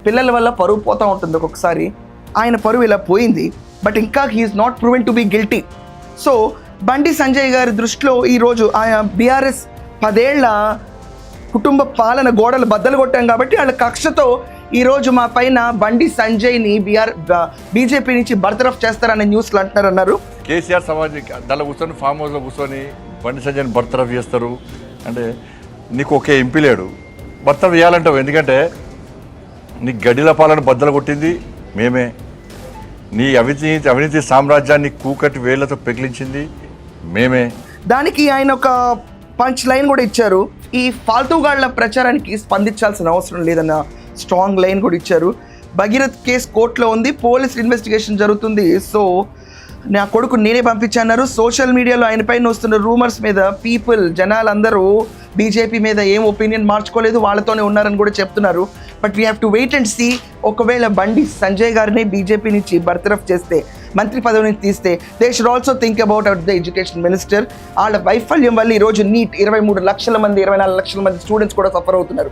పిల్లల వల్ల పరువు పోతూ ఉంటుంది ఒక్కొక్కసారి. ఆయన పరువు ఇలా పోయింది, బట్ ఇంకా he is not proven to be guilty. So Bandi Sanjay గారి దృష్టిలో ఈరోజు ఆయన బీఆర్ఎస్ 10 ఏళ్ల కుటుంబ పాలన గోడలు బద్దలు కొట్టాం కాబట్టి వాళ్ళ కక్షతో ఈరోజు మా పైన బండి సంజయ్ని బీజేపీ నుంచి బర్తరఫ్ చేస్తారనే న్యూస్లు అంటున్నారు. కేసీఆర్ సమాజం దానిలో కూర్చొని ఫామ్ హౌస్లో కూర్చొని బండి సంజయ్ని బర్తరఫ్ చేస్తారు అంటే నీకు ఒకే ఎంపీ లేడు, బర్తరఫ్ చేయాలంటావు. ఎందుకంటే నీ గడిల పాలన బద్దలు కొట్టింది మేమే, నీ అవినీతి సామ్రాజ్యాన్ని కూకటి వేళ్లతో పెకిలించింది మేమే. దానికి ఆయన ఒక పంచ్ లైన్ కూడా ఇచ్చారు. ఈ ఫాల్తూగాళ్ల ప్రచారానికి స్పందించాల్సిన అవసరం లేదన్న స్ట్రాంగ్ లైన్ కూడా ఇచ్చారు. భగీరథ్ కేసు కోర్టులో ఉంది, పోలీస్ ఇన్వెస్టిగేషన్ జరుగుతుంది. సో నా కొడుకు నేనే పంపించన్నారు. సోషల్ మీడియాలో ఆయన పైన వస్తున్న రూమర్స్ మీద జనాలందరూ బీజేపీ మీద ఏం ఒపీనియన్ మార్చుకోలేదు, వాళ్ళతోనే ఉన్నారని కూడా చెప్తున్నారు. But we have to wait and see. ఒకవేళ బండి సంజయ్ గారిని బీజేపీ నుంచి బర్తరఫ్ చేస్తే, మంత్రి పదవి నుంచి తీస్తే, they should also think about the education minister. వాళ్ళ వైఫల్యం వల్ల ఈరోజు నీట్ 23 లక్షల మంది 24 లక్షల మంది స్టూడెంట్స్ కూడా సఫర్ అవుతున్నారు.